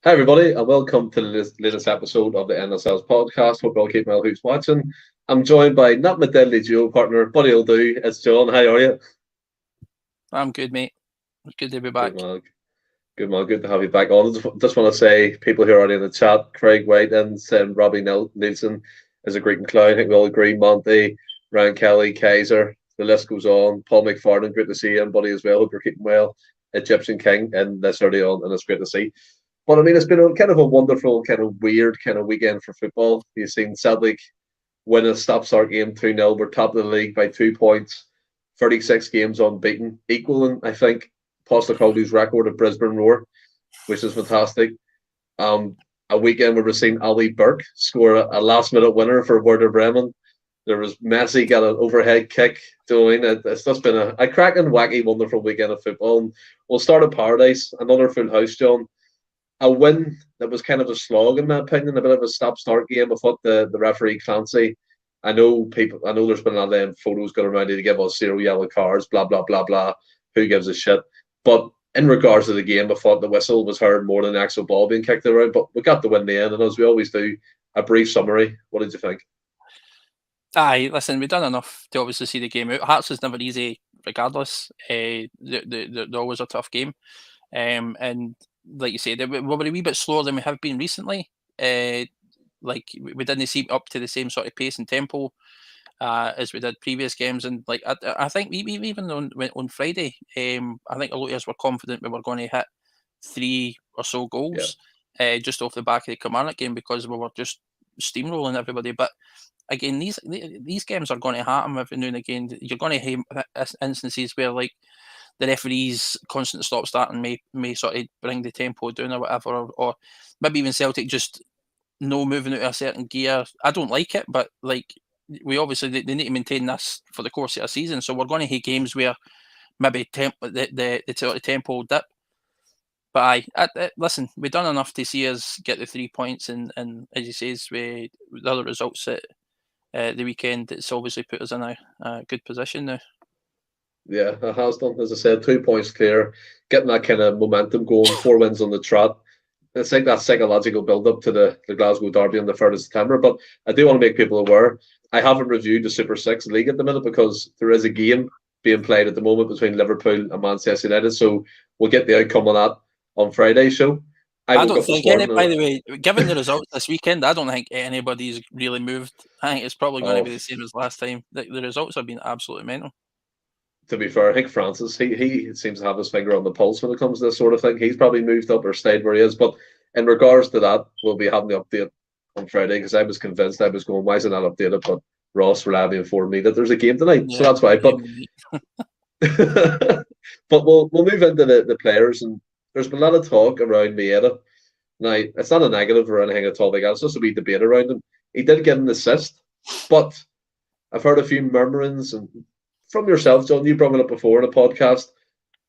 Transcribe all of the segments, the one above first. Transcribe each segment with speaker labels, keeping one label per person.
Speaker 1: Hi, everybody, and welcome to the latest episode of the Endless Celts Podcast. Hope you all keep well who's watching. I'm joined by not my deadly duo partner, buddy will do. It's John. How are you?
Speaker 2: I'm good, mate. Good to be
Speaker 1: Good
Speaker 2: back.
Speaker 1: man. Good man. Good to have you back on. Just want to say, people who are already in the chat, Craig White and Robbie Nielsen is a great clown. I think we all agree. Monty, Ryan Kelly, Kaiser, the list goes on. Paul McFarlane, great to see you, and buddy as well. Hope you're keeping well. Egyptian King, and this early on, and it's great to see. But I mean, it's been a kind of a wonderful, kind of weird kind of weekend for football. You've seen Celtic win a stop-start game 2-0. We're top of the league by 2 points, 36 games unbeaten, equaling, I think, Postecoglou's record of Brisbane Roar, which is fantastic. A weekend where we've seen Ali Burke score a last-minute winner for Werder Bremen. There was Messi got an overhead kick. Doing it. It's just been a cracking, wacky, wonderful weekend of football. And we'll start at Paradise, another full house, John. A win that was kind of a slog, in my opinion, a bit of a stop-start game. I thought the referee Clancy. I know there's been a lot of photos going around to give us 0 yellow cards, blah blah blah blah. Who gives a shit? But in regards to the game, I thought the whistle was heard more than the actual ball being kicked around. But we got the win in the end, and as we always do, a brief summary. What did you think?
Speaker 2: Aye, listen, we've done enough to obviously see the game out. Hearts is never easy, regardless. They're always a tough game. And like you said, we were a wee bit slower than we have been recently. Like we didn't seem up to the same sort of pace and tempo as we did previous games. And like I think even on Friday, I think a lot of us were confident we were going to hit 3 or so goals just off the back of the Kilmarnock game because we were just steamrolling everybody. But again, these games are going to happen every now and again. You're going to have instances where like the referees constant stop starting may sort of bring the tempo down or whatever, or maybe even Celtic just no moving out of a certain gear. I don't like it, but like we obviously they need to maintain this for the course of a season. So we're going to have games where maybe the tempo will dip. But listen, we've done enough to see us get the 3 points, and as you say, with the other results at the weekend, it's obviously put us in a good position now.
Speaker 1: Yeah, it has done. As I said, 2 points clear, getting that kind of momentum going, 4 wins on the trot. It's like that psychological build-up to the Glasgow Derby on the 3rd of September. But I do want to make people aware, I haven't reviewed the Super 6 League at the minute because there is a game being played at the moment between Liverpool and Manchester United. So we'll get the outcome of that on Friday's show.
Speaker 2: I don't think by the way, given the results this weekend, I don't think anybody's really moved. I think it's probably going to be the same as last time. The results have been absolutely mental.
Speaker 1: To be fair, I think Francis, he seems to have his finger on the pulse when it comes to this sort of thing. He's probably moved up or stayed where he is. But in regards to that, we'll be having the update on Friday because I was convinced I was going, why is it not updated? But Ross reliably informed me that there's a game tonight. Yeah, so that's why. But but we'll move into the players, and there's been a lot of talk around Maeda. Now, it's not a negative or anything at all like that. It's just a wee debate around him. He did get an assist, but I've heard a few murmurings and from yourself, John, you brought it up before in a podcast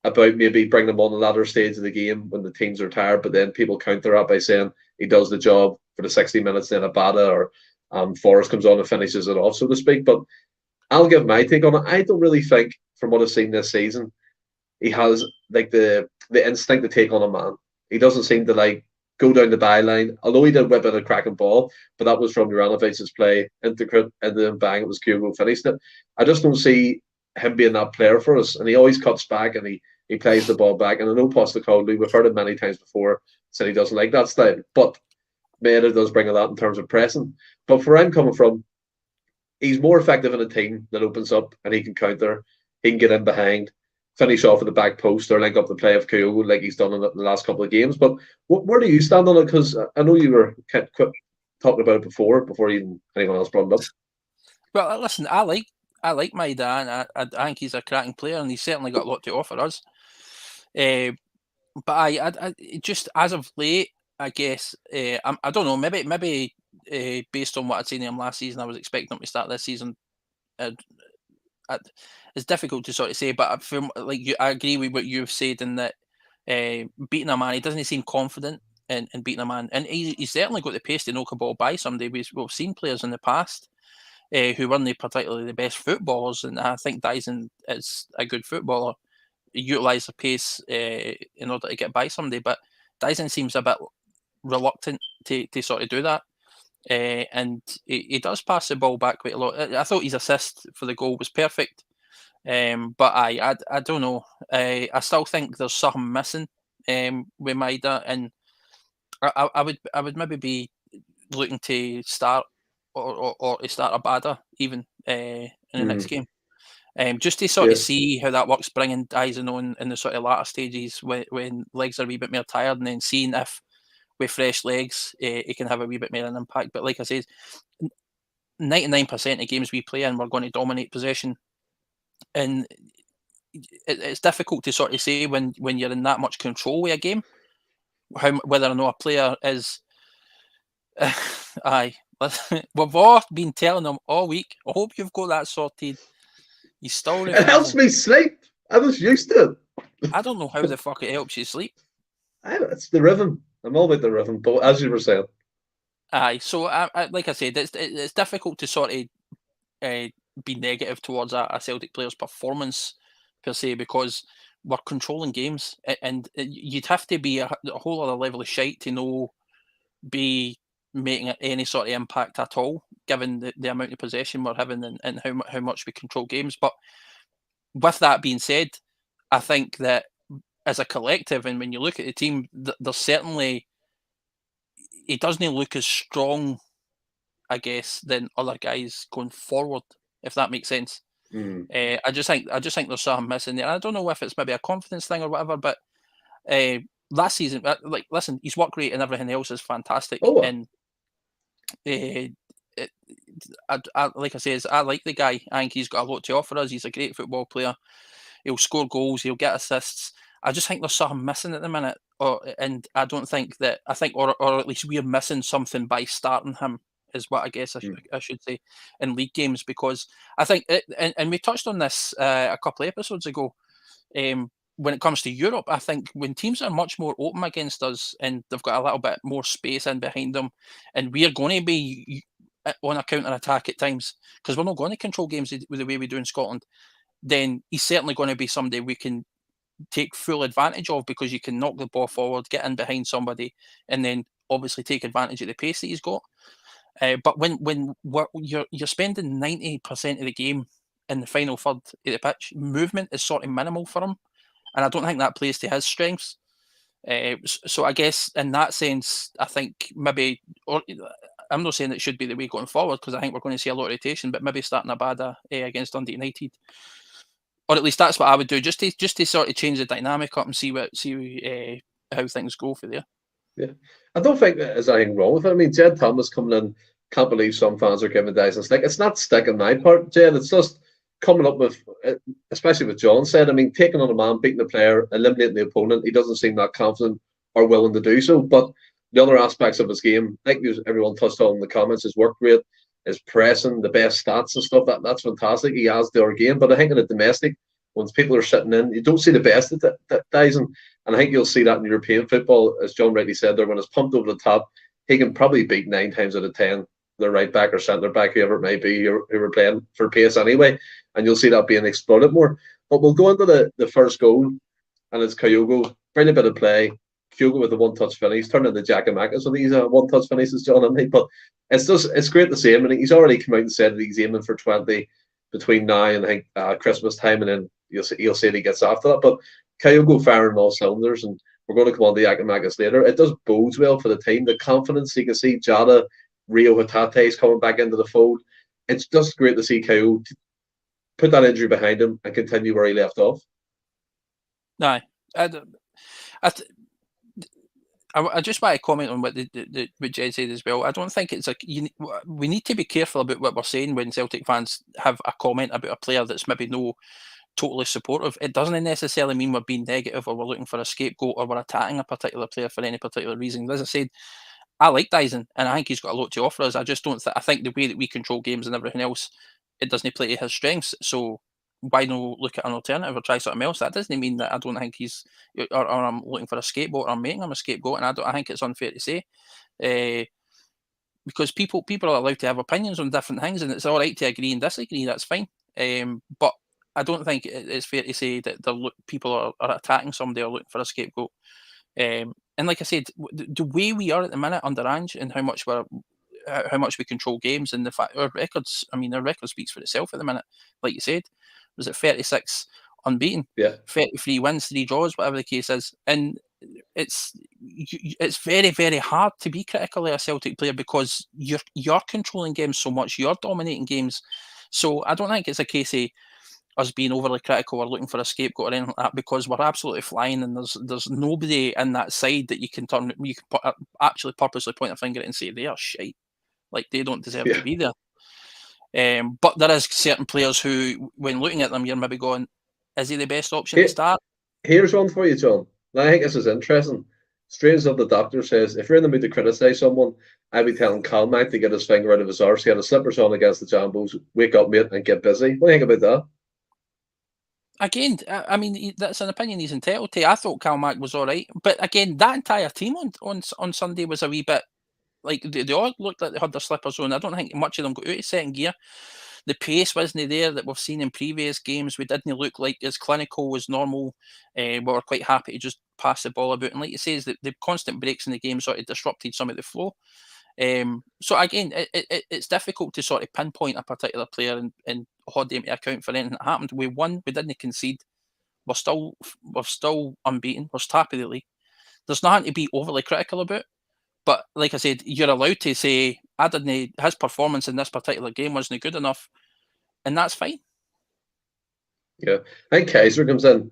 Speaker 1: about maybe bringing him on the latter stage of the game when the teams are tired, but then people counter that by saying he does the job for the 60 minutes, then Abada or Forrest comes on and finishes it off, so to speak. But I'll give my take on it. I don't really think, from what I've seen this season, he has like the instinct to take on a man. He doesn't seem to like go down the byline, although he did whip in a cracking ball, but that was from Juranovic's play, integrate, and then bang, it was Kyogo finished it. I just don't see him being that player for us, and he always cuts back and he plays the ball back. And I know Postecoglou, we've heard it many times before, said he doesn't like that style, but Maeda does bring a lot in terms of pressing. But where I'm coming from, he's more effective in a team that opens up and he can counter, he can get in behind, finish off at the back post or link up the play of Kyogo like he's done in the last couple of games. But where do you stand on it? Because I know you were talking about it before even anyone else brought it up.
Speaker 2: Well, listen, I like Maeda, and I think he's a cracking player, and he's certainly got a lot to offer us. But I just as of late, I guess I don't know. Maybe based on what I'd seen him last season, I was expecting him to start this season. It's difficult to sort of say, but from like I agree with what you've said in that beating a man, he doesn't seem confident in beating a man, and he's certainly got the pace to knock a ball by somebody. We've seen players in the past who weren't particularly the best footballers, and I think Dyson is a good footballer. Utilise the pace in order to get by somebody, but Dyson seems a bit reluctant to sort of do that. And he does pass the ball back quite a lot. I thought his assist for the goal was perfect. But I don't know. I still think there's something missing with Maida, and I would maybe be looking to start or to start Abada even in the next game. Just to sort of see how that works, bringing Dyson on in the sort of latter stages when legs are a wee bit more tired, and then seeing if with fresh legs he can have a wee bit more of an impact. But like I said, 99% of games we play in, we're going to dominate possession, and it's difficult to sort of say when you're in that much control with a game, whether or not a player is. Aye, we've all been telling them all week. I hope you've got that sorted. He's still refusing.
Speaker 1: It helps me sleep. I was used to it.
Speaker 2: I don't know how the fuck it helps you sleep.
Speaker 1: It's the rhythm. I'm all about the rhythm, but as you were saying.
Speaker 2: Aye, so like I said, it's difficult to sort of be negative towards a Celtic player's performance per se, because we're controlling games, and you'd have to be a whole other level of shite to be making any sort of impact at all, given the amount of possession we're having and how much we control games. But with that being said, I think that as a collective, and when you look at the team, there's certainly, he doesn't look as strong, I guess, than other guys going forward, if that makes sense. I just think there's something missing there. I don't know if it's maybe a confidence thing or whatever, but last season, like, listen, his work rate and everything else is fantastic. And like I say, I like the guy. I think he's got a lot to offer us. He's a great football player. He'll score goals. He'll get assists. I just think there's something missing at the minute, and I don't think that. I think, or at least we're missing something by starting him, is what I guess I should say, in league games, because I think, and we touched on this a couple of episodes ago. When it comes to Europe, I think when teams are much more open against us and they've got a little bit more space in behind them, and we're going to be on a counter attack at times, because we're not going to control games with the way we do in Scotland, then he's certainly going to be somebody we can take full advantage of, because you can knock the ball forward, get in behind somebody, and then obviously take advantage of the pace that he's got. But when you're spending 90% of the game in the final third of the pitch, movement is sort of minimal for him, and I don't think that plays to his strengths. So I guess in that sense, I think maybe, or I'm not saying it should be the way going forward, because I think we're going to see a lot of rotation, but maybe starting Abada against Dundee United, or at least that's what I would do, just to sort of change the dynamic up and see how things go for there.
Speaker 1: Yeah, I don't think there's anything wrong with it. I mean, Jed Thomas coming in, can't believe some fans are giving Dyson stick. It's not stick on my part, Jed. It's just coming up with, especially what John said. I mean, taking on a man, beating the player, eliminating the opponent. He doesn't seem that confident or willing to do so. But the other aspects of his game, like everyone touched on in the comments, his work rate, his pressing, the best stats and stuff. That's fantastic. He has their game. But I think in a domestic, once people are sitting in, you don't see the best of Dyson. And I think you'll see that in European football, as John rightly said there, when it's pumped over the top, he can probably beat 9 times out of 10 the right back or centre back, whoever it may be, who are playing for pace anyway. And you'll see that being exploited more. But we'll go into the first goal, and it's Kyogo. Brilliant bit of play. Kyogo with a one-touch finish, turned into Giacomacca. So these are one-touch finishes, John, and me. But it's great to see him. And he's already come out and said that he's aiming for 20 between now and I think Christmas time, and then you'll see that he gets after that. But Kyogo firing all cylinders, and we're going to come on to Giacomacca later. It does bode well for the team. The confidence you can see, Jada, Rio Hatate is coming back into the fold. It's just great to see Kyogo put that injury behind him and continue where he left off.
Speaker 2: No, I just want to comment on what what Jed said as well. I don't think it's we need to be careful about what we're saying when Celtic fans have a comment about a player that's maybe no totally supportive. It doesn't necessarily mean we're being negative or we're looking for a scapegoat or we're attacking a particular player for any particular reason. As I said, I like Dyson and I think he's got a lot to offer us. I just don't. I think the way that we control games and everything else, it doesn't play to his strengths. So why not look at an alternative or try something else? That doesn't mean that I don't think he's or I'm looking for a scapegoat or I'm making him a scapegoat, and I think it's unfair to say, because people are allowed to have opinions on different things, and it's all right to agree and disagree. That's fine, but I don't think it's fair to say that people are attacking somebody or looking for a scapegoat. And like I said, the way we are at the minute under Ange and how much we control games, and the fact our records, our record speaks for itself at the minute. Like you said, was it 36 unbeaten, 33 wins, 3 draws, whatever the case is, and it's very, very hard to be critical of a Celtic player because you're controlling games so much, you're dominating games. So I don't think it's a case of us being overly critical or looking for a scapegoat or anything like that, because we're absolutely flying, and there's nobody in that side that you can actually purposely point a finger at and say they are shite, like they don't deserve to be there. But there is certain players who, when looking at them, you're maybe going, is he the best option to start?
Speaker 1: Here's one for you, John. And I think this is interesting. Strange of the Doctor says, if you're in the mood to criticise someone, I'd be telling Calmack to get his finger out of his arse, get his slippers on against the Jambos, wake up, mate, and get busy. What do you think about that?
Speaker 2: Again, that's an opinion he's entitled to. I thought Calmack was all right. But again, that entire team on Sunday was a wee bit, like, they all looked like they had their slippers on. I don't think much of them got out of second gear. The pace wasn't there that we've seen in previous games. We didn't look like as clinical as normal. We were quite happy to just pass the ball about. And like you say, the constant breaks in the game sort of disrupted some of the flow. So again, it's difficult to sort of pinpoint a particular player and hold them to account for anything that happened. We won, we didn't concede. We're still unbeaten. We're top of the league. There's nothing to be overly critical about. But like I said, you're allowed to say, his performance in this particular game wasn't good enough, and that's fine.
Speaker 1: Yeah, I think Kaiser comes in.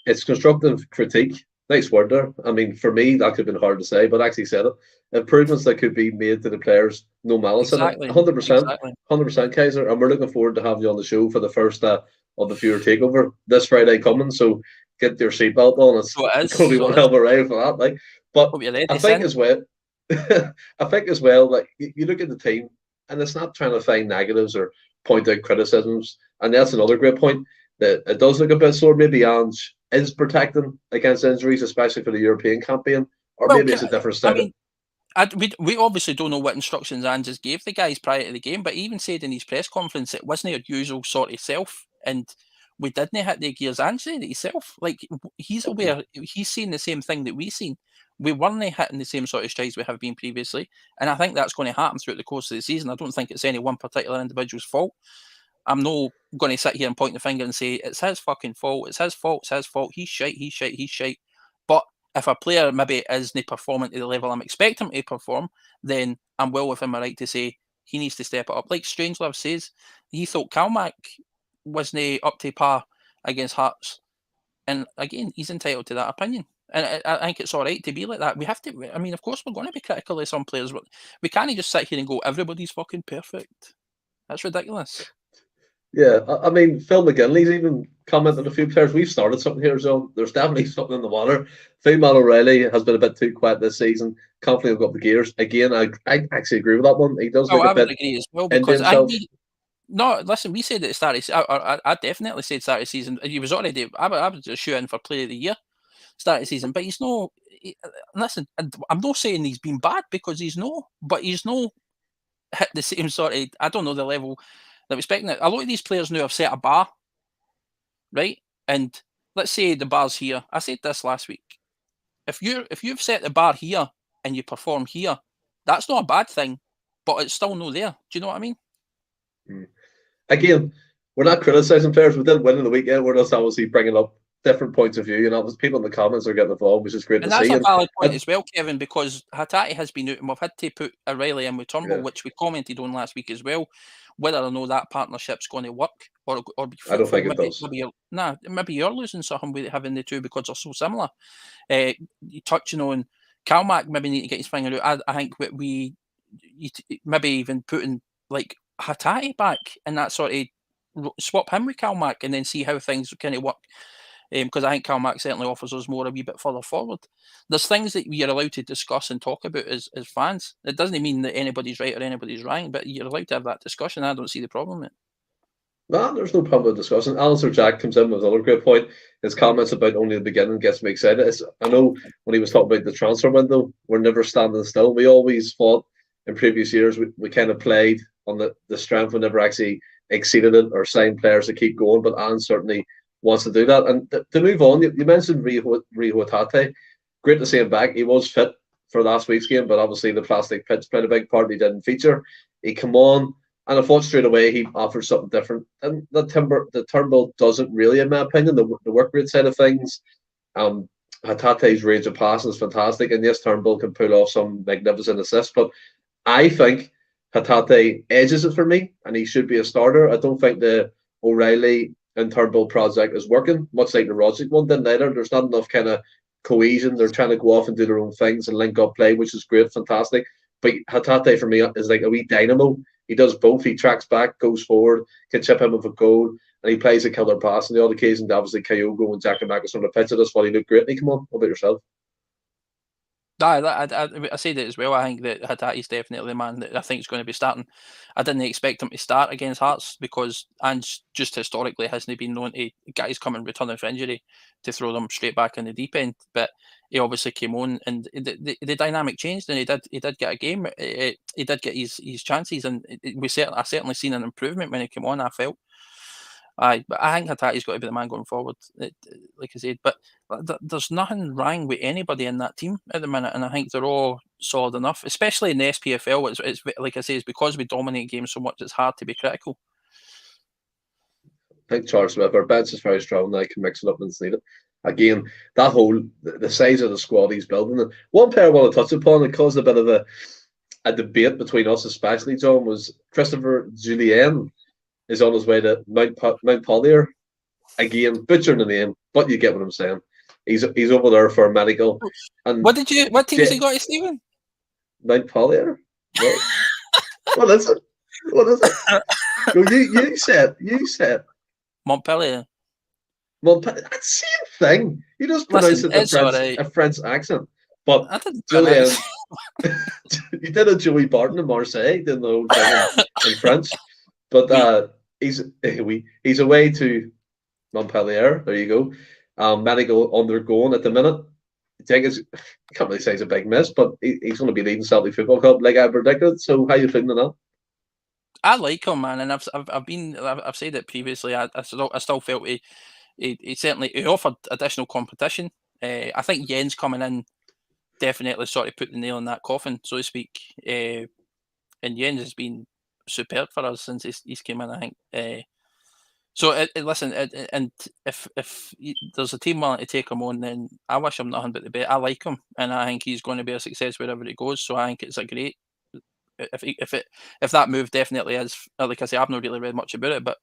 Speaker 1: It's constructive critique. Nice word there. I mean, for me, that could have been hard to say, but I actually said it. Improvements that could be made to the players, no malice in it. 100%, 100%, Kaiser. And we're looking forward to having you on the show for the first of the Viewer Takeover this Friday coming. So get your seatbelt on. It's going to be one hell of a ride for that. Like, but I think as well, like you look at the team, and it's not trying to find negatives or point out criticisms. And that's another great point, that it does look a bit sore. Maybe Ange is protecting against injuries, especially for the European campaign, or maybe it's a different style.
Speaker 2: We obviously don't know what instructions Ange gave the guys prior to the game, but he even said in his press conference it wasn't your usual sort of self, and we didn't hit the gears. Ange said it himself. Like, he's aware, he's seen the same thing that we've seen. We weren't hitting the same sort of strides we have been previously, and I think that's going to happen throughout the course of the season. I don't think it's any one particular individual's fault. I'm not going to sit here and point the finger and say it's his fucking fault. It's his fault. It's his fault. He's shite. But if a player maybe isn't performing to the level I'm expecting him to perform, then I'm well within my right to say he needs to step it up. Like Strangelove says, he thought Calmack wasn't up to par against Hearts, and again, he's entitled to that opinion. And I think it's all right to be like that. We have to. I mean, of course, we're going to be critical of some players, but we can't just sit here and go, everybody's fucking perfect. That's ridiculous.
Speaker 1: Yeah, I mean, Phil McGinley's even commented on a few players. We've started something here, so there's definitely something in the water. Phil O'Reilly has been a bit too quiet this season. Confidently got the gears. Again, I actually agree with that one. He does look a bit agree as well, because
Speaker 2: no, listen, we said at the start of I definitely said start of season. He was already, I was just shooting for player of the year start of season, but he's no. Listen, I'm not saying he's been bad, because he's no, but he's no hit the same sort of, I don't know, the level that we're expecting. A lot of these players now have set a bar, right? And let's say the bar's here. I said this last week. If you've set the bar here and you perform here, that's not a bad thing, but it's still no there. Do you know what I mean?
Speaker 1: Again, we're not criticising players. We did win in the weekend. We're just obviously bringing up different points of view. You know, people in the comments are getting involved, which is great to see.
Speaker 2: And that's a valid point as well, Kevin, because Hatate has been out, and we've had to put O'Reilly in with Turnbull, which we commented on last week as well. Whether or not that partnership's going to work or be fruitful,
Speaker 1: I don't think it does.
Speaker 2: Maybe you're losing something with having the two because they're so similar. You're touching on Calmack, maybe need to get his finger out. I think maybe even putting like Hatate back and that sort of swap him with Calmack and then see how things kind of work. Because I think Calmack certainly offers us more a wee bit further forward. There's things that we are allowed to discuss and talk about as fans. It doesn't mean that anybody's right or anybody's wrong, but you're allowed to have that discussion. I don't see the problem in it.
Speaker 1: No, there's no problem with discussing. Alistair Jack comes in with another great point. His comments about only the beginning gets me excited. I know when he was talking about the transfer window, we're never standing still. We always thought in previous years we kind of played on the strength. We never actually exceeded it or signed players to keep going, but Anne certainly wants to do that. And to move on, you mentioned Rio Hatate. great to see him back. He was fit for last week's game, but obviously the plastic pitch played a big part. He didn't feature. He come on, and I thought straight away he offered something different. And the Turnbull doesn't really, in my opinion, the work rate side of things. Hatate's range of passing is fantastic, and yes, Turnbull can pull off some magnificent assists, but I think Hatate edges it for me, and he should be a starter. I don't think the O'Reilly and Turnbull project is working, much like the Roderick one didn't either. There's not enough kind of cohesion. They're trying to go off and do their own things and link up play, which is great, fantastic. But Hatate for me is like a wee dynamo. He does both. He tracks back, goes forward, can chip him with a goal, and he plays a killer pass on the odd occasion. Obviously, Kyogo and Giakoumakis on the pitch. That's why he looked great. Come on, what about yourself?
Speaker 2: I say that as well. I think that Hatate's definitely the man that I think is going to be starting. I didn't expect him to start against Hearts because Ange just historically hasn't been known to guys coming returning from injury to throw them straight back in the deep end. But he obviously came on, and the dynamic changed, and he did get a game. He did get his chances, and I certainly seen an improvement when he came on. I felt. But I think Hatate's got to be the man going forward, like I said. But there's nothing wrong with anybody in that team at the minute, and I think they're all solid enough, especially in the SPFL. It's like I say, it's because we dominate games so much, it's hard to be critical.
Speaker 1: I think Charles Smith, our bench is very strong. I can mix it up when it's needed. Again, that whole the size of the squad he's building. And one player I want to touch upon that caused a bit of a debate between us, especially John, was Christopher Jullien. Is on his way to Montpellier. Again, butchering the name, but you get what I'm saying. He's over there for a medical. And
Speaker 2: what team has he got, Stephen?
Speaker 1: Montpellier? What is it? What is it? No, you said.
Speaker 2: Montpellier.
Speaker 1: Montpellier. That's the same thing. You just pronounce it a French accent. But Julian, you did a Joey Barton in Marseille, didn't the whole thing in French. But he's away to Montpellier. There you go. Medical undergoing at the minute. I think I can't really say it's a big miss, but he's going to be leading Celtic Football Club like I predicted. So how you feeling on that?
Speaker 2: I like him, man, and I've said it previously. I still felt he certainly offered additional competition. I think Jens coming in definitely sort of put the nail in that coffin, so to speak. And Jens has been superb for us since he's came in, I think. Listen, and if there's a team willing to take him on, then I wish him nothing but the best. I like him, and I think he's going to be a success wherever he goes. So I think it's a great. If that move definitely is, like I say, I've not really read much about it, but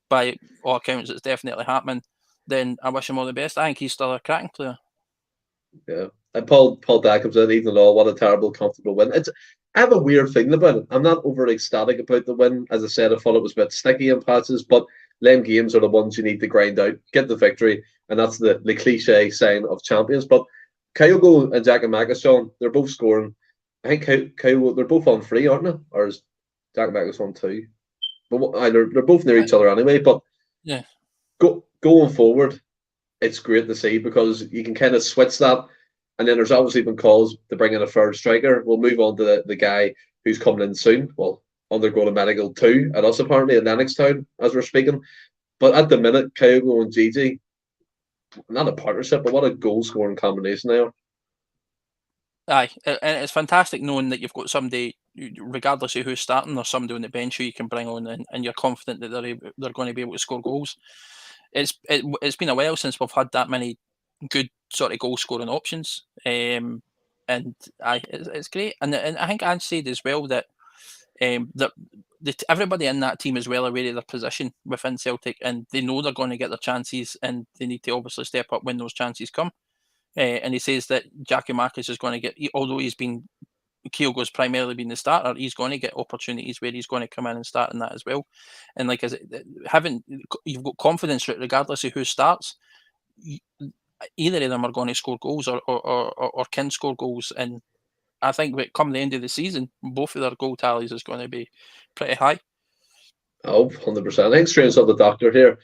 Speaker 2: by all accounts, it's definitely happening. Then I wish him all the best. I think he's still a cracking player.
Speaker 1: Yeah, and Paul Dye comes in, even though what a terrible, comfortable win. I have a weird feeling about it. I'm not over ecstatic about the win. As I said, I thought it was a bit sticky in patches, but lame games are the ones you need to grind out, get the victory, and that's the cliche sign of champions. But Kyogo and Giakoumakis, John, they're both scoring. I think Kyogo, they're both on 3, aren't they? Or is Giakoumakis on 2? But they're both near each other anyway. But
Speaker 2: yeah,
Speaker 1: going forward, it's great to see because you can kind of switch that. And then there's obviously been calls to bring in a third striker. We'll move on to the guy who's coming in soon. Well, undergoing a medical too at us apparently in Lennoxtown as we're speaking. But at the minute, Kyogo and Gigi, not a partnership, but what a goal scoring combination they are.
Speaker 2: Aye, and it's fantastic knowing that you've got somebody, regardless of who's starting, or somebody on the bench who you can bring on, and you're confident that they're going to be able to score goals. It's been a while since we've had that many good sort of goal scoring options, and it's great. And I think Ange said as well that everybody in that team is well aware of their position within Celtic, and they know they're going to get their chances, and they need to obviously step up when those chances come. And he says that Giakoumakis is going to get, although Kyogo's primarily been the starter, he's going to get opportunities where he's going to come in and start in that as well. And like you've got confidence regardless of who starts. Either of them are going to score goals or can score goals, and I think come the end of the season, both of their goal tallies is going to be pretty high.
Speaker 1: Oh, 100%. I think Strange of the doctor here.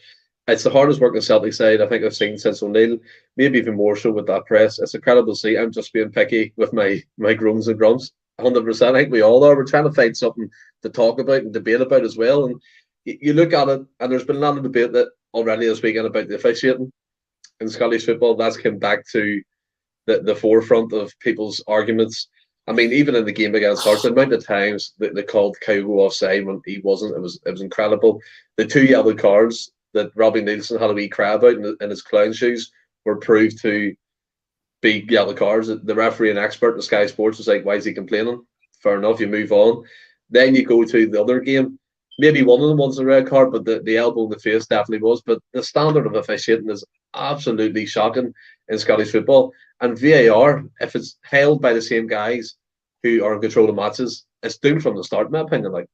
Speaker 1: It's the hardest working Celtic side I think I've seen since O'Neill, maybe even more so with that press. It's incredible to see. I'm just being picky with my groans and grumps. 100%. I think we all are. We're trying to find something to talk about and debate about as well. And you look at it, and there's been a lot of debate that already this weekend about the officiating in Scottish football. That's come back to the forefront of people's arguments. I mean, even in the game against Hearts, the amount of times that they called Kyogo offside when he wasn't, it was incredible. The 2 yellow cards that Robbie Nielsen had a wee cry about in his clown shoes were proved to be yellow cards. The referee and expert in Sky Sports was like, why is he complaining? Fair enough, you move on. Then you go to the other game. Maybe one of them was a red card, but the elbow in the face definitely was. But the standard of officiating is absolutely shocking in Scottish football. And VAR, if it's held by the same guys who are in control of matches, it's doomed from the start, in my opinion. Like,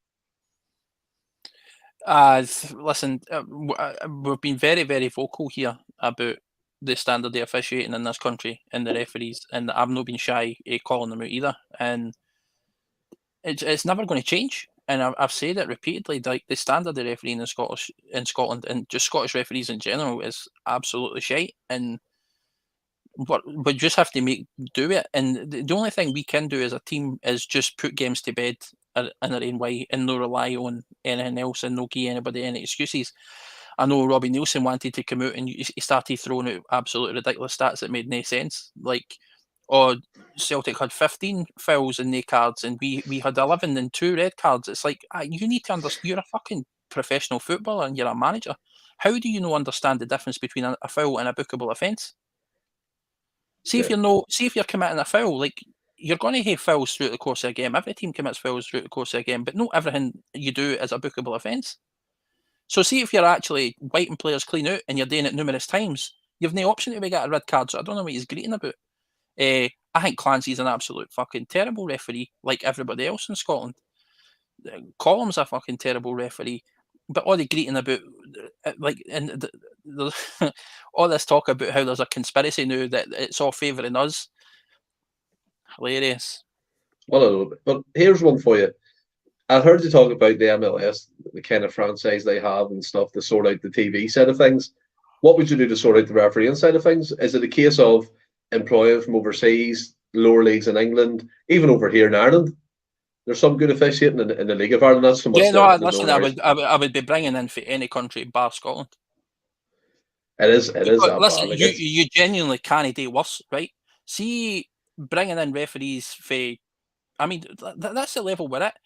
Speaker 2: listen, we've been very, very vocal here about the standard of officiating in this country and the referees, and I've not been shy calling them out either. And it's never going to change. And I've said it repeatedly. Like, the standard of refereeing in Scotland, and just Scottish referees in general, is absolutely shite. And we just have to do it. And the only thing we can do as a team is just put games to bed in their own way and not rely on anything else and not give anybody any excuses. I know Robbie Nielsen wanted to come out and he started throwing out absolutely ridiculous stats that made no sense. Like, Celtic had 15 fouls and no cards, and we had 11 and 2 red cards. It's like, you need to understand, you're a fucking professional footballer and you're a manager. How do you not understand the difference between a foul and a bookable offence? See if you're committing a foul, like, you're going to have fouls throughout the course of a game. Every team commits fouls throughout the course of a game, but not everything you do is a bookable offence. So see if you're actually wiping players clean out and you're doing it numerous times, you've no option to get a red card. So I don't know what he's greeting about. I think Clancy's an absolute fucking terrible referee, like everybody else in Scotland. Column's a fucking terrible referee. But all the greeting about, like, and all this talk about how there's a conspiracy now that it's all favouring us. Hilarious.
Speaker 1: Well, a little bit. But here's one for you. I heard you talk about the MLS, the kind of franchise they have and stuff to sort out the TV side of things. What would you do to sort out the refereeing side of things? Is it a case of employing from overseas, lower leagues in England, even over here in Ireland? There's some good officiating in the League of Ireland. That's so much.
Speaker 2: Yeah, no, listen, I would be bringing in for any country bar Scotland.
Speaker 1: It is.
Speaker 2: Listen, you genuinely can't do worse, right? See, bringing in referees for, I mean, that's the level we're at.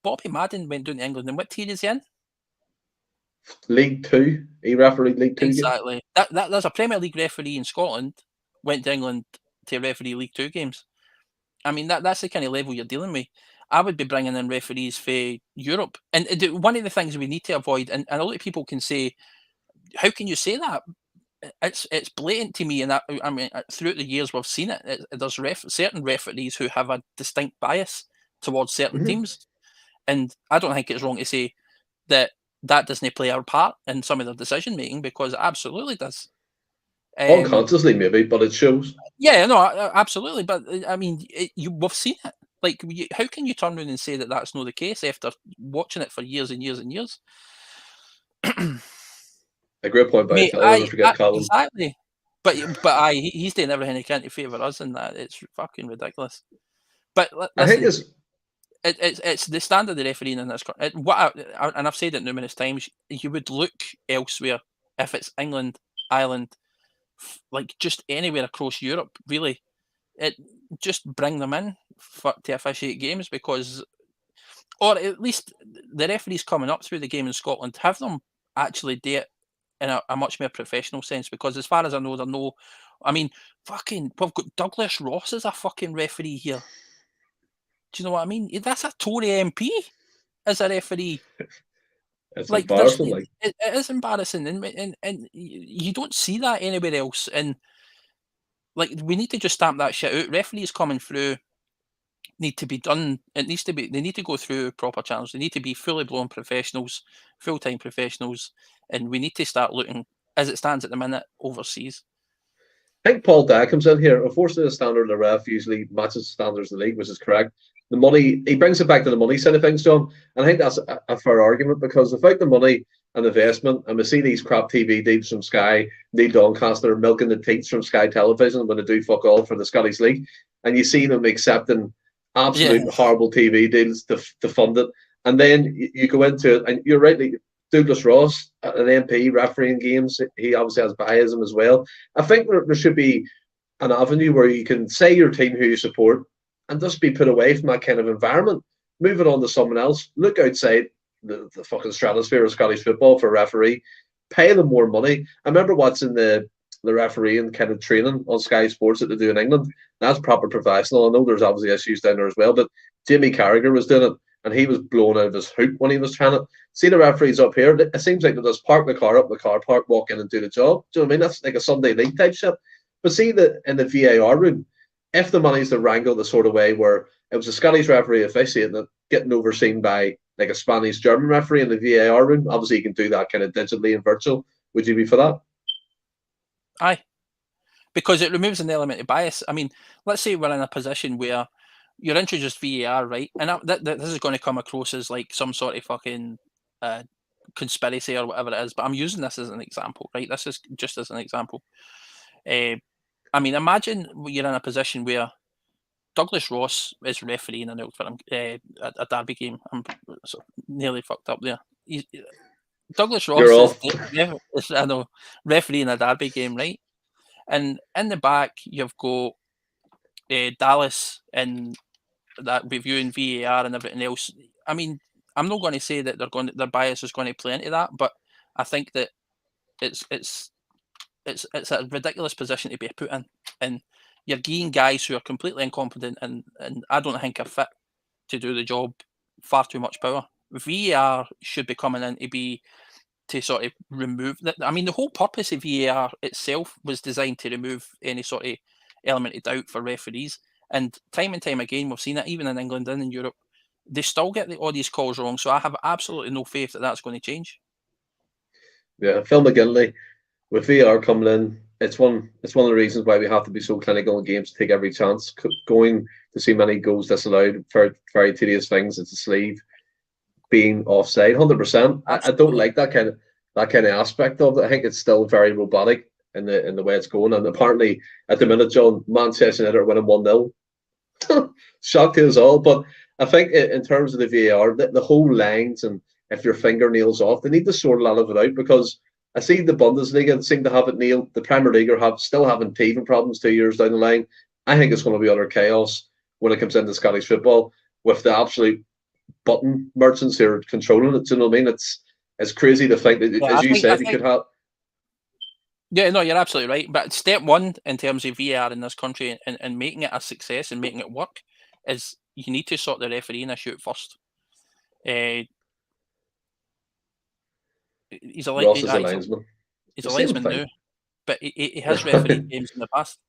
Speaker 2: Bobby Madden went down to England, and what tier is he in?
Speaker 1: League 2. He refereed League 2.
Speaker 2: Exactly. There's a Premier League referee in Scotland went to England to referee League 2 games. I mean, that's the kind of level you're dealing with. I would be bringing in referees for Europe. And one of the things we need to avoid, and a lot of people can say, how can you say that? It's blatant to me, and I mean, throughout the years we've seen it. There's certain referees who have a distinct bias towards certain teams, and I don't think it's wrong to say that doesn't play our part in some of their decision making, because it absolutely does.
Speaker 1: Unconsciously, maybe, but it shows.
Speaker 2: Yeah, no, absolutely. But I mean, we've seen it. Like, how can you turn around and say that that's not the case after watching it for years and years and years?
Speaker 1: A great point by I'll never forget Colin.
Speaker 2: Exactly. But he's doing everything he can to favour us, and that it's fucking ridiculous. But listen,
Speaker 1: I think
Speaker 2: it's the standard of refereeing in this country. And I've said it numerous times. You would look elsewhere if it's England, Ireland, like just anywhere across Europe. Really, just bring them in to officiate games, because, or at least the referees coming up through the game in Scotland, have them actually do it in a much more professional sense. Because as far as I know, they're no. I mean, fucking, we've got Douglas Ross as a fucking referee here. Do you know what I mean? That's a Tory MP as a referee.
Speaker 1: It's
Speaker 2: like,
Speaker 1: embarrassing.
Speaker 2: It is embarrassing, and you don't see that anywhere else. And like, we need to just stamp that shit out. Referees coming through need to be done. It needs to be. They need to go through proper channels. They need to be fully blown professionals, full-time professionals, and we need to start looking, as it stands at the minute, overseas.
Speaker 1: I think Paul Dye comes in here. Unfortunately, the standard of the ref usually matches the standards of the league, which is correct. The money, he brings it back to the money side of things, John. And I think that's a fair argument, because without the money and investment, and we see these crap TV deals from Sky, Neil Doncaster milking the teats from Sky Television when they do fuck all for the Scottish League, and you see them accepting absolute horrible TV deals to fund it. And then you go into it, and you're right, Douglas Ross, an MP refereeing games, he obviously has biasm as well. I think there should be an avenue where you can say your team who you support and just be put away from that kind of environment. Move it on to someone else. Look outside the fucking stratosphere of Scottish football for a referee. Pay them more money. I remember watching the refereeing kind of training on Sky Sports that they do in England. That's proper professional. I know there's obviously issues down there as well, but Jamie Carragher was doing it and he was blown out of his hoop when he was trying to see the referees up here. It seems like they just park the car up in the car park, walk in and do the job. Do you know what I mean? That's like a Sunday league type shit. But see that in the VAR room, if the money's to wrangle the sort of way where it was a Scottish referee officiating it, getting overseen by like a Spanish German referee in the VAR room, obviously you can do that kind of digitally and virtual. Would you be for that?
Speaker 2: Aye, because it removes an element of bias. I mean, let's say we're in a position where you're introduced VAR, right? And this is going to come across as like some sort of fucking conspiracy or whatever it is, but I'm using this as an example, right? This is just as an example. I mean, imagine you're in a position where Douglas Ross is refereeing an Old Firm, a derby game. I'm nearly fucked up there. Douglas Ross is I know, refereeing a derby game, right? And in the back, you've got Dallas and that reviewing VAR and everything else. I mean, I'm not going to say that their bias is going to play into that, but I think that it's a ridiculous position to be put in, and you're giving guys who are completely incompetent and I don't think are fit to do the job far too much power. VAR should be coming in to sort of remove that. I mean, the whole purpose of VAR itself was designed to remove any sort of element of doubt for referees. And time again, we've seen it even in England and in Europe. They still get all these calls wrong. So I have absolutely no faith that that's going to change.
Speaker 1: Yeah, Phil McGinley, with VAR coming in, it's one of the reasons why we have to be so clinical in games to take every chance. Going to see many goals disallowed for very tedious things. It's a sleeve being offside, 100%. I don't like that kind of aspect of it. I think it's still very robotic in the way it's going. And apparently, at the minute, John, Manchester United are winning 1-0. Shock to us all. But I think in terms of the VAR, the whole lines and if your fingernails off, they need to sort a lot of it out because I see the Bundesliga seem to have it nailed. The Premier League are still having teething problems 2 years down the line. I think it's going to be utter chaos when it comes into Scottish football with the absolute button merchants who are controlling it. Do you know what I mean? It's crazy to think that, as you said, you could have.
Speaker 2: Yeah, no, you're absolutely right. But step one in terms of VAR in this country and making it a success and making it work is you need to sort the refereeing issue out first. He's a linesman. He's a linesman now, but he has refereed games in the past.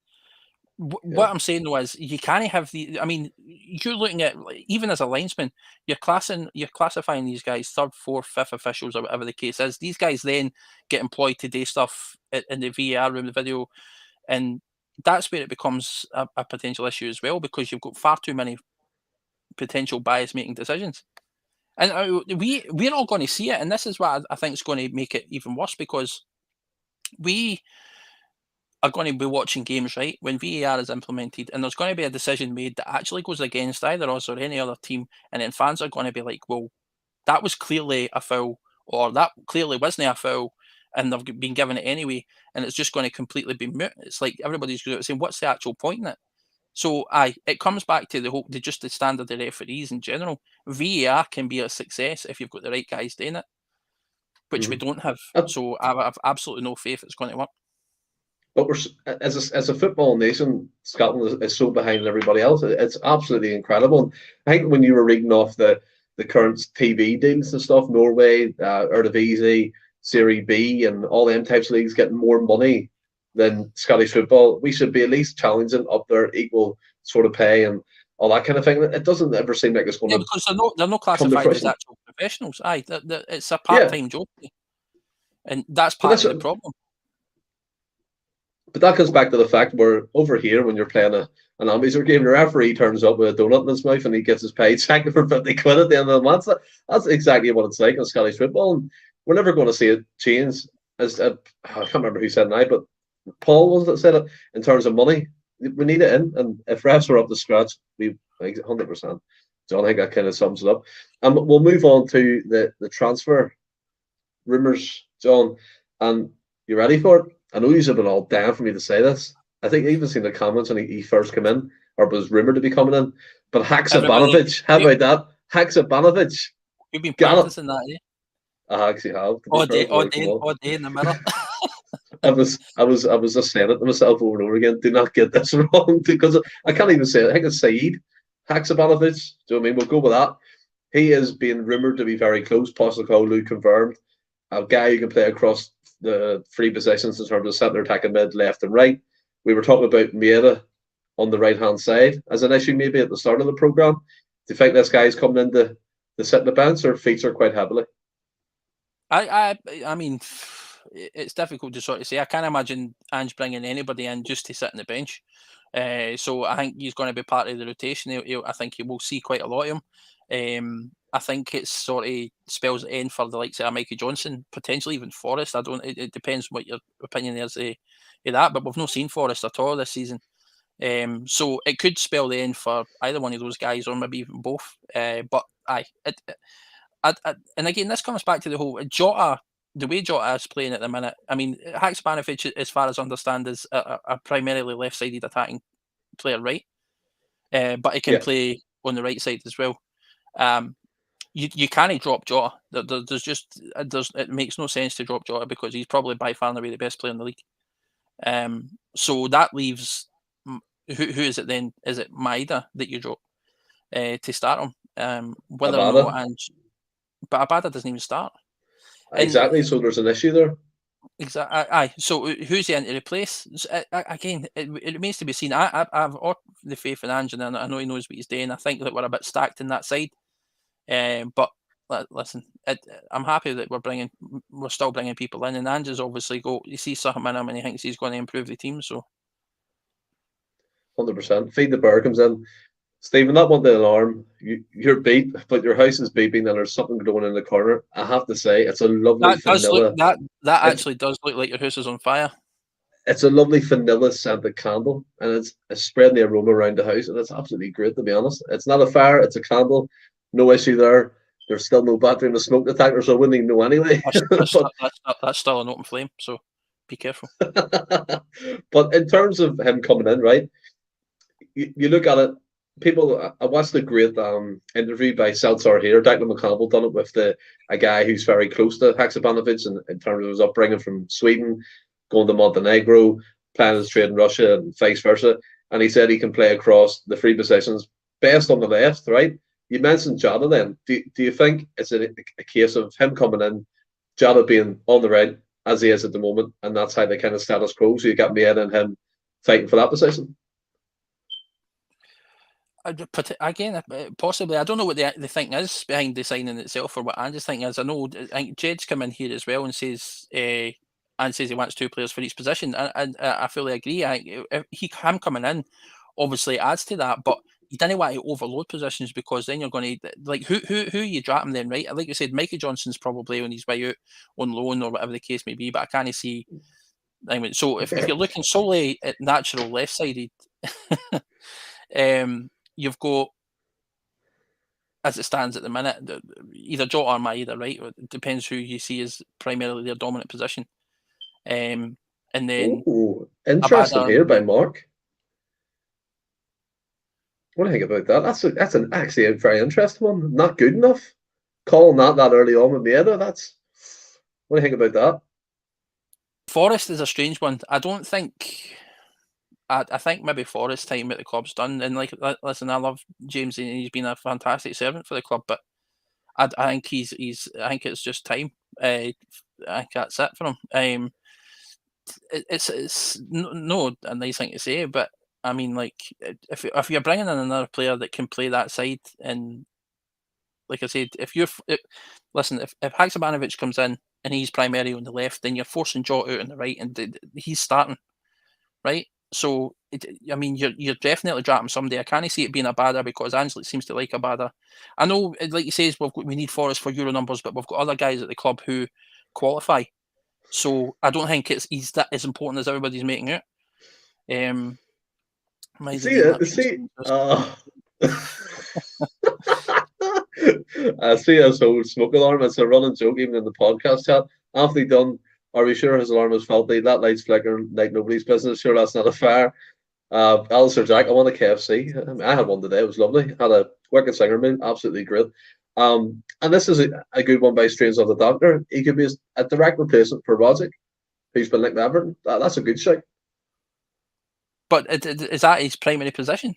Speaker 2: What I'm saying though is you can't have the. I mean, you're looking at even as a linesman, you're classifying these guys third, fourth, fifth officials or whatever the case is. These guys then get employed to do stuff in the VAR room, the video, and that's where it becomes a potential issue as well because you've got far too many potential bias making decisions. And we're all going to see it, and this is what I think is going to make it even worse because we are going to be watching games, right, when VAR is implemented, and there's going to be a decision made that actually goes against either us or any other team, and then fans are going to be like, well, that was clearly a foul, or that clearly wasn't a foul, and they've been given it anyway, and it's just going to completely be moot. It's like everybody's going to say, what's the actual point in it? So, it comes back to the standard of referees in general. VAR can be a success if you've got the right guys doing it, which we don't have. So, I have absolutely no faith it's going to work.
Speaker 1: But as a football nation, Scotland is so behind everybody else. It's absolutely incredible. And I think when you were reading off the current TV deals and stuff, Norway, Eredivisie, Serie B, and all them types of leagues getting more money than Scottish football, we should be at least challenging up their equal sort of pay and all that kind of thing. It doesn't ever seem like it's going to.
Speaker 2: Because they're not classified as actual professionals. It's a part-time job, and that's part of the problem.
Speaker 1: But that comes back to the fact where over here, when you're playing an amateur game, the referee turns up with a donut in his mouth and he gets his pay checked for 50 quid at the end of the month. That's exactly what it's like in Scottish football. And we're never going to see it change. I can't remember who said it now, but Paul was that said it in terms of money. We need it in. And if refs are up to scratch, we 100%. So I think that kind of sums it up. And we'll move on to the transfer rumours, John. And you ready for it? I know you've been all down for me to say this. I think I even seen the comments when he first came in, or was rumoured to be coming in. But Haksabanovic, how about that? Haksabanovic,
Speaker 2: You've been
Speaker 1: got it.
Speaker 2: practicing that, eh?
Speaker 1: I actually have. To be
Speaker 2: All
Speaker 1: fair,
Speaker 2: day, all
Speaker 1: before I come
Speaker 2: day,
Speaker 1: on.
Speaker 2: all day in the mirror.
Speaker 1: I was just saying it to myself over and over again. Do not get this wrong, because I can't even say it. I think it's Saeed Haksabanovic. Do you know what I mean? We'll go with that. He is being rumoured to be very close. Postecoglou confirmed. A guy who can play across the three positions in terms of centre, attacking mid, left, and right. We were talking about Maeda on the right hand side as an issue maybe at the start of the programme. Do you think this guy is coming in to sit in the bench, or feature quite heavily?
Speaker 2: I mean, it's difficult to sort of say. I can't imagine Ange bringing anybody in just to sit on the bench. So I think he's going to be part of the rotation. I think he will see quite a lot of him. I think it sort of spells the end for the likes of Mikey Johnson, potentially even Forrest. It depends what your opinion is of that, but we've not seen Forrest at all this season. So it could spell the end for either one of those guys, or maybe even both. But and again, this comes back to the whole Jota. The way Jota is playing at the minute, I mean, Haksabanovic, as far as I understand, is a primarily left-sided attacking player, right? But he can play on the right side as well. You can't drop Jota. It makes no sense to drop Jota, because he's probably by far and away the best player in the league. So that leaves who is it then? Is it Maeda that you drop to start him? Whether or not but Abada doesn't even start.
Speaker 1: Exactly. So there's an issue there.
Speaker 2: Exactly. Aye. So who's he in to replace? Again, it remains to be seen. I've all the faith in Ange, and I know he knows what he's doing. I think that we're a bit stacked in that side. But listen, I'm happy that we're still bringing people in, and Ange's obviously he sees something in him, and he thinks he's going to improve the team. So
Speaker 1: 100%. Feed the Bear comes in. Stephen, that one, the alarm. You're beat, but your house is beeping, and there's something going in the corner. I have to say, it's a lovely vanilla.
Speaker 2: That actually does look like your house is on fire.
Speaker 1: It's a lovely vanilla scented candle, and it's spreading the aroma around the house, and it's absolutely great, to be honest. It's not a fire, it's a candle. No issue there. There's still no battery in the smoke detector, so I wouldn't even know anyway.
Speaker 2: That's still an open flame, so be careful.
Speaker 1: But in terms of him coming in, right, you look at it, I watched a great interview by Celts here. Declan McCampbell done it with a guy who's very close to Haksabanovic in terms of his upbringing from Sweden, going to Montenegro, playing his trade in Russia, and vice versa. And he said he can play across the three positions, best on the left, right? You mentioned Jota then. Do you think it's a case of him coming in, Jota being on the right, as he is at the moment, and that's how they kind of status quo? So you got Maeda and him fighting for that position?
Speaker 2: Again, possibly. I don't know what the thinking is behind the signing itself, or what Ange's thinking is. I think Jed's come in here as well and says he wants two players for each position, and I fully agree. Him coming in obviously adds to that, but you don't want to overload positions, because then you're going to, like, who are you drafting then, right? Like you said, Mikey Johnson's probably on his way out on loan or whatever the case may be, but I can't see. I mean, so if you're looking solely at natural left-sided, you've got, as it stands at the minute, either Jota or Maeda, right? It depends who you see as primarily their dominant position. And then
Speaker 1: interesting here by Mark. What do you think about that? That's actually a very interesting one. Not good enough. Calling that early on with Maeda. What do you think about that?
Speaker 2: Forrest is a strange one. I don't think. I think maybe Forrest's time at the club's done. And listen, I love James, and he's been a fantastic servant for the club. But I think I think it's just time. I think that's it for him. It's no a nice thing to say, but I mean, like, if you're bringing in another player that can play that side, and like I said, if Haksabanovic comes in and he's primarily on the left, then you're forcing Jota out on the right, and he's starting, right? So I mean, you're definitely drafting somebody. I can't see it being Abada, because Ange seems to like Abada. I know, like he says, we need Forrest for Euro numbers, but we've got other guys at the club who qualify. So I don't think he's that as important as everybody's making out. I see
Speaker 1: us old smoke alarm. It's a running joke even in the podcast chat. After he done Are we sure his alarm was faulty? That light's flickering like nobody's business. Sure, that's not a fire. Alistair Jack, I want a KFC. I had one today. It was lovely. Had a wicked singer meal. Absolutely great. And this is a good one by Strains of the Doctor. He could be a direct replacement for Rodzik, who's been linked to Everton. That's a good shout.
Speaker 2: But is that his primary position?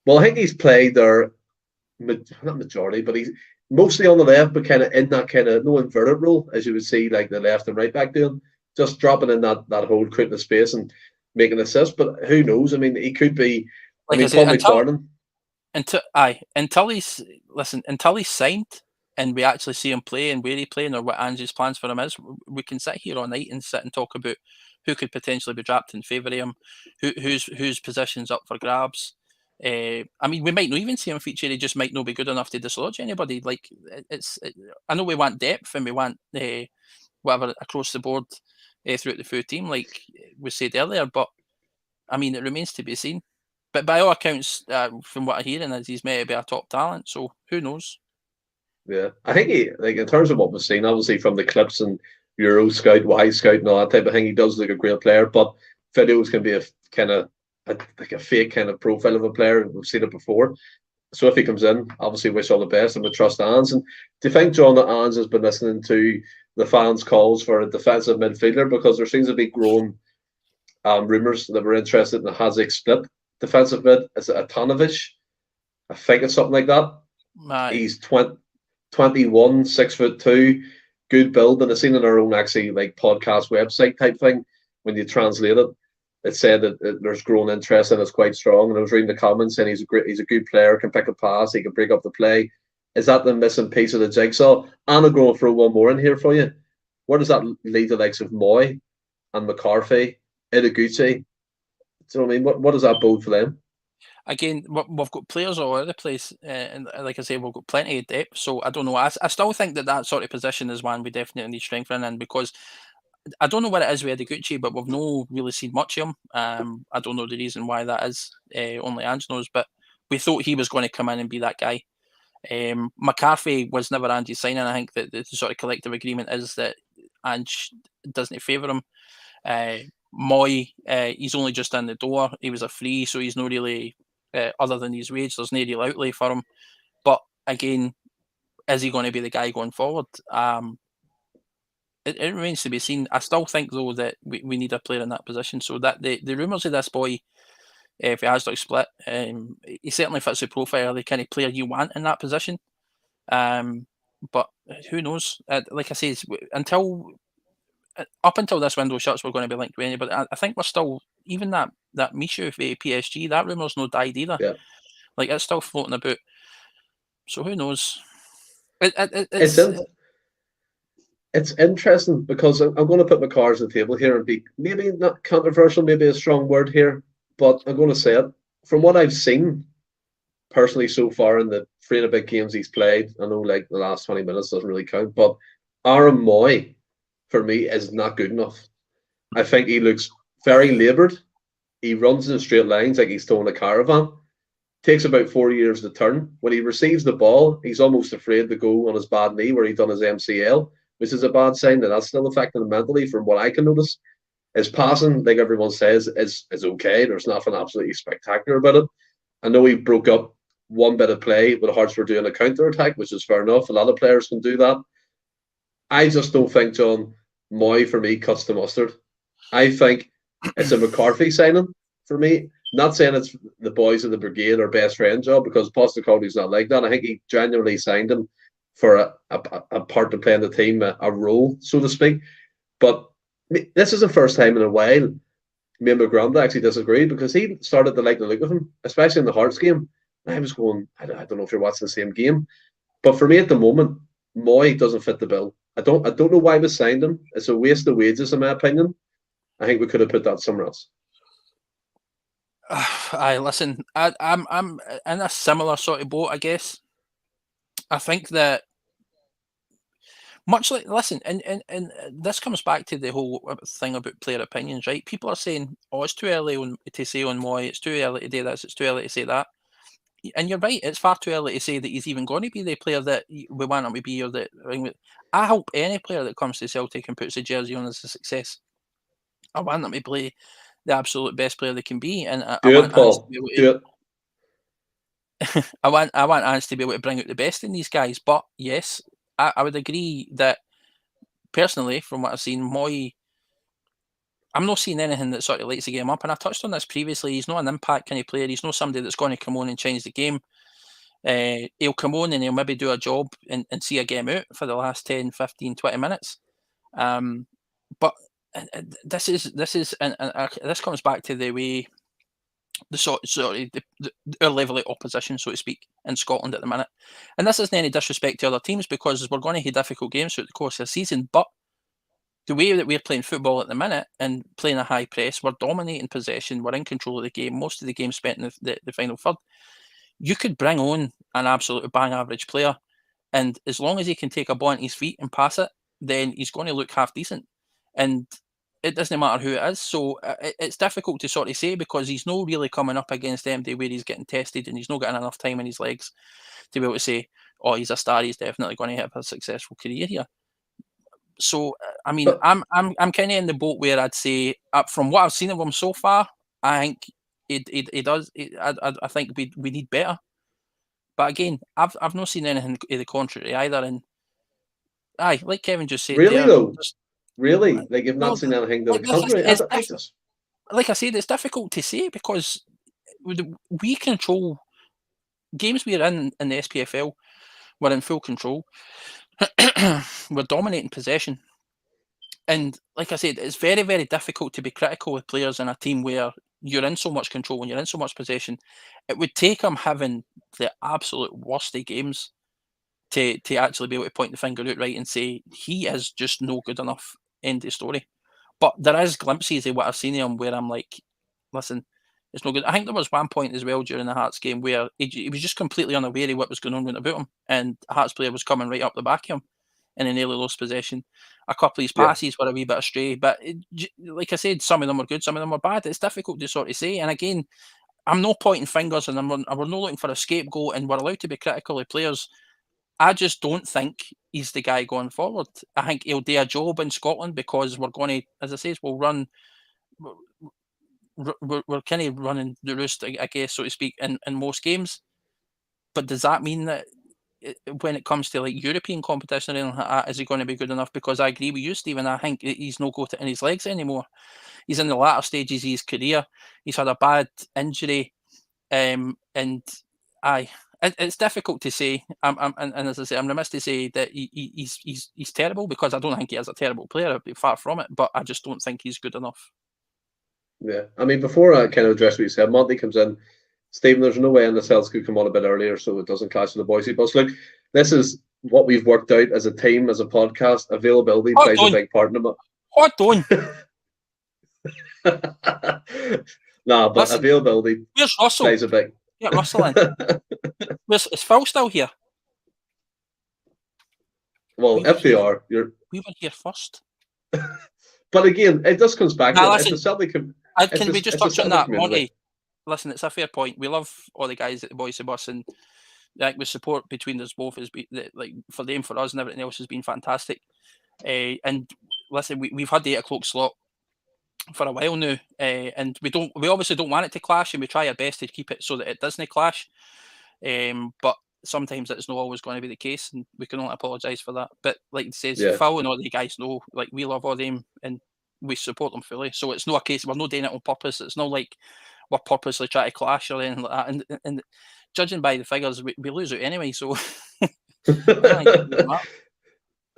Speaker 1: Well, I think he's played there, not majority, but he's mostly on the left, but kind of in that kind of no inverted role, as you would see like the left and right back doing, just dropping in that hole, creating the space and making assists. But who knows? I mean, he could be.
Speaker 2: Like
Speaker 1: I mean, Paul McFarlane.
Speaker 2: Until he's signed and we actually see him play and where he's playing or what Ange's plans for him is, we can sit here all night and sit and talk about who could potentially be drafted in favour of him, whose position's up for grabs. I mean, we might not even see him feature. He just might not be good enough to dislodge anybody. Like I know we want depth and we want whatever across the board throughout the full team, like we said earlier. But I mean, it remains to be seen. But by all accounts, from what I'm hearing, is he's meant to be a top talent. So who knows?
Speaker 1: Yeah, I think he like in terms of what we've seen, obviously from the clips and Euro Scout, Y Scout, and all that type of thing, he does look a great player. But videos can be a kind of like a fake kind of profile of a player. We've seen it before. So if he comes in, obviously wish all the best and we trust Ans. And do you think, John, that Ans has been listening to the fans' calls for a defensive midfielder? Because there seems to be growing rumours that we're interested in the Hazik split defensive mid. Is it Atanovic? I think it's something like that. He's 21, 6'2", good build. And I've seen in our own actually like podcast website type thing, when you translate it, it said that there's growing interest and it's quite strong. And I was reading the comments saying he's a good player, can pick a pass, he can break up the play. Is that the missing piece of the jigsaw? And I'm going to throw one more in here for you. Where does that lead the likes of Moy and McCarthy, Idaguchi? Do you know what I mean? What does that bode for them?
Speaker 2: Again, we've got players all over the place, and like I say, we've got plenty of depth. So I don't know. I still think that sort of position is one we definitely need strengthening in, because I don't know what it is with Idaguchi, but we've not really seen much of him. I don't know the reason why that is. Only Ange knows, but we thought he was going to come in and be that guy. McCarthy was never Ange's signing. I think that the sort of collective agreement is that Ange doesn't favour him. Moy, he's only just in the door. He was a free, so he's not really, other than his wage, there's no real outlay for him. But again, is he going to be the guy going forward? It remains to be seen. I still think, though, that we need a player in that position. So that the rumours of this boy, if he has to split, he certainly fits the profile of the kind of player you want in that position. But who knows? Like I say, up until this window shuts, we're going to be linked to anybody. I think we're still, even that Michu for PSG, that rumour's not died either.
Speaker 1: Yeah.
Speaker 2: Like, it's still floating about. So who knows?
Speaker 1: It's interesting because I'm going to put my cards on the table here and be maybe not controversial, maybe a strong word here, but I'm going to say it. From what I've seen personally so far in the 3 big games he's played, I know like the last 20 minutes doesn't really count, but Aaron Moy, for me, is not good enough. I think he looks very laboured. He runs in straight lines like he's towing a caravan. Takes about 4 years to turn. When he receives the ball, he's almost afraid to go on his bad knee where he done his MCL, which is a bad sign, and that's still affecting him mentally from what I can notice. His passing, like everyone says, is okay. There's nothing absolutely spectacular about it. I know he broke up one bit of play with Hearts for doing a counter-attack, which is fair enough. A lot of players can do that. I just don't think, John, Moy, for me, cuts the mustard. I think it's a McCarthy signing for me. Not saying it's the boys of the brigade or best friend job, because Postecoglou's not like that. I think he genuinely signed him for a part to play in the team, a role, so to speak. But this is the first time in a while me and McGranda actually disagreed, because he started to like the look of him, especially in the Hearts game. And I was going, I don't know if you're watching the same game, but for me at the moment, Moy doesn't fit the bill. I don't know why we signed him. It's a waste of wages, in my opinion. I think we could have put that somewhere else.
Speaker 2: Listen, I'm in a similar sort of boat, I guess. I think that much like, listen, and this comes back to the whole thing about player opinions, right? People are saying, oh, it's too early to say on Moy, it's too early to do this, it's too early to say that. and you're right, it's far too early to say that he's even going to be the player that we want him to be, or that. I hope any player that comes to Celtic and puts the jersey on is a success. I want them to play the absolute best player they can be, and I want
Speaker 1: Paul. Do it.
Speaker 2: I want Ants to be able to bring out the best in these guys. But yes, I would agree that personally, from what I've seen, Moy, I'm not seeing anything that sort of lights the game up. And I touched on this previously. He's not an impact kind of player. He's not somebody that's going to come on and change the game. He'll come on and he'll maybe do a job and see a game out for the last 10, 15, 20 minutes. But this comes back to the way our level of opposition, so to speak, in Scotland at the minute. And this isn't any disrespect to other teams, because we're going to have difficult games throughout the course of the season, but the way that we're playing football at the minute and playing a high press, we're dominating possession, we're in control of the game, most of the game spent in the final third. You could bring on an absolute bang average player, and as long as he can take a ball on his feet and pass it, then he's going to look half decent. And it doesn't matter who it is. So it's difficult to sort of say, because he's not really coming up against MD where he's getting tested and he's not getting enough time in his legs to be able to say, oh, he's a star, he's definitely going to have a successful career here. So, I mean, I'm kind of in the boat where I'd say, from what I've seen of him so far, I think he does. I think we need better. But again, I've not seen anything to the contrary either. And like Kevin just said,
Speaker 1: really though. Really? Like, you've not seen anything to the contrary?
Speaker 2: Like I said, it's difficult to say, because we control games we're in the SPFL. We're in full control. We're dominating possession. And like I said, it's very, very difficult to be critical of players in a team where you're in so much control and you're in so much possession. It would take them having the absolute worst of games to actually be able to point the finger out right and say, he is just no good enough. End of story. But there is glimpses of what I've seen of him where I'm like, listen, it's no good. I think there was one point as well during the Hearts game where he was just completely unaware of what was going on about him, and the Hearts player was coming right up the back of him and he nearly lost possession. A couple of his passes were a wee bit astray, but like I said, some of them were good, some of them were bad. It's difficult to sort of say. And again, I'm not pointing fingers, and we're not looking for a scapegoat, and we're allowed to be critical of players. I just don't think he's the guy going forward. I think he'll do a job in Scotland, because we're going to, as I say, we'll run. We're kind of running the roost, I guess, so to speak, in most games. But does that mean that when it comes to like European competition or anything like that, is he going to be good enough? Because I agree with you, Stephen. I think he's no got it in his legs anymore. He's in the latter stages of his career. He's had a bad injury, and it's difficult to say. And as I say, I'm remiss to say that he's terrible, because I don't think he is a terrible player. I'd be far from it, but I just don't think he's good enough.
Speaker 1: Yeah, I mean, before I kind of address what you said, Monty comes in. Stephen, there's no way in the Celts could come on a bit earlier, so it doesn't clash with the Bhoys bus. Look, this is what we've worked out as a team, as a podcast. Availability plays a big part in it.
Speaker 2: What doing?
Speaker 1: Nah, but listen, availability plays a big.
Speaker 2: Yeah, Russell in. Is Phil still here?
Speaker 1: Well, if they are,
Speaker 2: we were here first.
Speaker 1: But again, it just comes back to it's the Celtic.
Speaker 2: Can we just touch on that, Monty? Listen, it's a fair point. We love all the guys at the Bhoys bus, and like the support between us both has been like for them, for us, and everything else has been fantastic. And listen, we've had the 8 o'clock slot for a while now, and we obviously don't want it to clash, and we try our best to keep it so that it doesn't clash. But sometimes it's not always going to be the case, and we can only apologise for that. But like it says, Phil and all the guys know, like, we love all them and we support them fully. So it's not a case we're not doing it on purpose. It's not like we're purposely trying to clash or anything like that. And judging by the figures, we lose it anyway. So
Speaker 1: I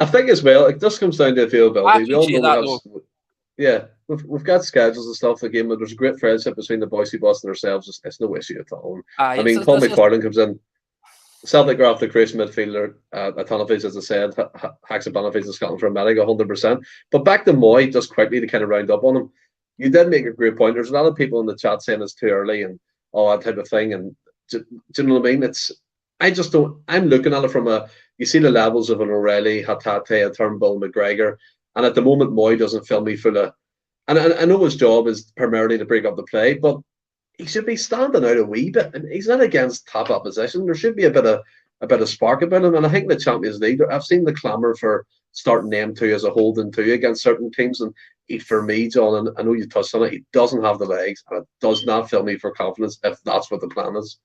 Speaker 1: think as well, it just comes down to availability. We all know we've got schedules and stuff. Again, there's a great friendship between the Bhoys bus and ourselves. It's no issue at all. I mean, Paul McFarlane comes in. Celtic are after creation midfielder. A ton of his, as I said, Haksabanovic in Scotland for a medic, 100%. But back to Moy, just quickly to kind of round up on him. You did make a great point. There's a lot of people in the chat saying it's too early and all that type of thing. And do you know what I mean? I'm looking at it from you see the levels of an O'Reilly, Hatate, a Turnbull, McGregor. And at the moment, Moy doesn't fill me full of. And I know his job is primarily to break up the play, but he should be standing out a wee bit, and he's not against top opposition. There should be a bit of spark about him, and I think the Champions League, I've seen the clamour for starting them two as a holding two against certain teams, and for me, John, and I know you touched on it, he doesn't have the legs, and it does not fill me for confidence if that's what the plan is.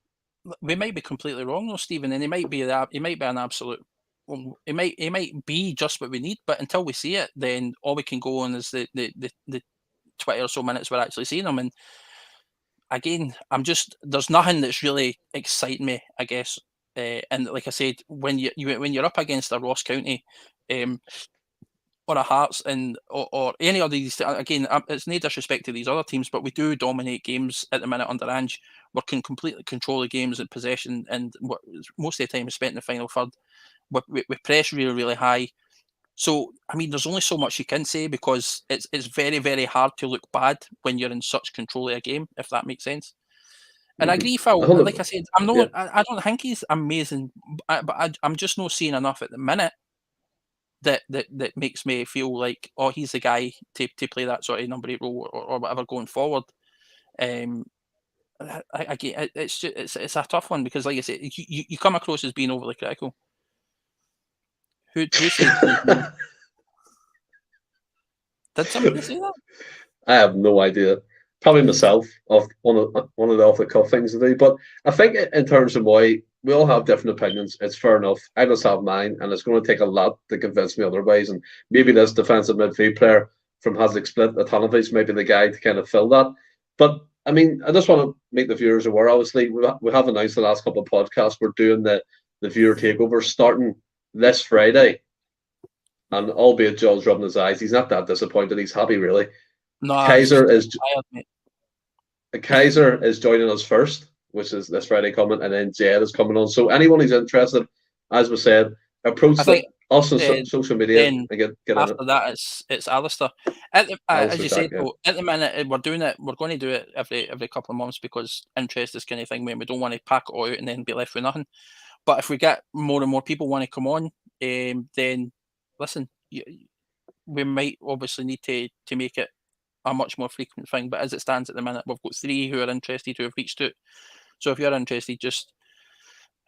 Speaker 2: We might be completely wrong though, Stephen, and he might be an absolute. Well, it might be just what we need, but until we see it, then all we can go on is the 20 or so minutes we're actually seeing him. And again, there's nothing that's really exciting me, I guess. And like I said, when you're up against a Ross County, or a Hearts or any of these, again, it's no disrespect to these other teams, but we do dominate games at the minute under Ange. We can completely control the games in possession, and most of the time is spent in the final third. We press really, really high. So, I mean, there's only so much you can say, because it's very, very hard to look bad when you're in such control of a game, if that makes sense. And I agree, Phil. Like I said, I don't think he's amazing, but I'm just not seeing enough at the minute that makes me feel like, oh, he's the guy to play that sort of number 8 role or whatever going forward. Again, it's a tough one, because, like I said, you come across as being overly critical. Who said? Did somebody say that?
Speaker 1: I have no idea. Probably myself, of one of the off the cuff things to do. But I think in terms of why we all have different opinions, it's fair enough. I just have mine, and it's going to take a lot to convince me otherwise. And maybe this defensive midfield player from Hazic Split, Atanovic, may be the guy to kind of fill that. But I mean, I just want to make the viewers aware. Obviously, we have announced the last couple of podcasts we're doing the viewer takeover starting this Friday. And albeit John's rubbing his eyes, he's not that disappointed. He's happy, really.
Speaker 2: No,
Speaker 1: Kaiser is joining us first, which is this Friday coming, and then Jed is coming on. So anyone who's interested, as we said, approach us on social media and get
Speaker 2: after on it. That, it's Alistair. As you said, though, at the minute we're doing it. We're going to do it every couple of months, because interest is kind of thing when we don't want to pack it all out and then be left with nothing. But if we get more and more people want to come on, then listen, we might obviously need to make it a much more frequent thing. But as it stands at the minute, we've got 3 who are interested, who have reached out. So if you're interested, just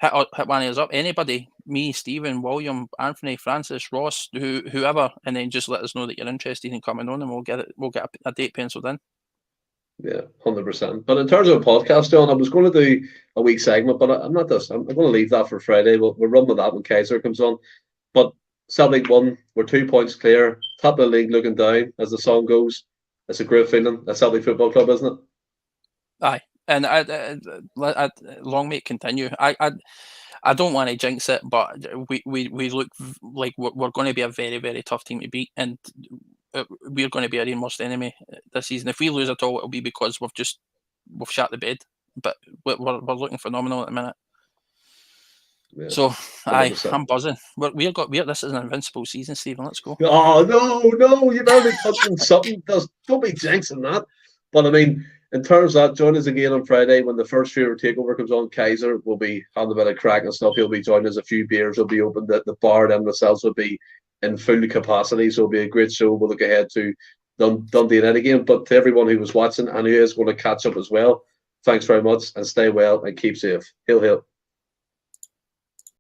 Speaker 2: hit one of us up. Anybody, me, Stephen, William, Anthony, Francis, Ross, whoever, and then just let us know that you're interested in coming on, and we'll get a date penciled in.
Speaker 1: Yeah, 100%. But in terms of a podcast, John, I was going to do a week segment, but I'm not this. I'm going to leave that for Friday. We'll run with that when Kaiser comes on. But Celtic won. We're 2 points clear. Top of the league, looking down, as the song goes. It's a great feeling. A Celtic Football Club, isn't it?
Speaker 2: Aye, and I long may it continue. I don't want to jinx it, but we look like we're going to be a very, very tough team to beat, and we're going to be our own worst enemy this season. If we lose at all, it'll be because we've shut the bed. But we're looking phenomenal at the minute. Yeah, so I'm buzzing. This is an invincible season, Stephen. Let's go.
Speaker 1: Oh no! You better be touching something. Don't be jinxing that. But I mean, in terms of that, join us again on Friday when the first viewer takeover comes on. Kaiser will be having a bit of crack and stuff. He'll be joining us. A few beers will be open. The bar and Endless Celts will be in full capacity. So it'll be a great show. We'll look ahead to Dundee United again. But to everyone who was watching and who is going to catch up as well, thanks very much, and stay well and keep safe. Hail, hail.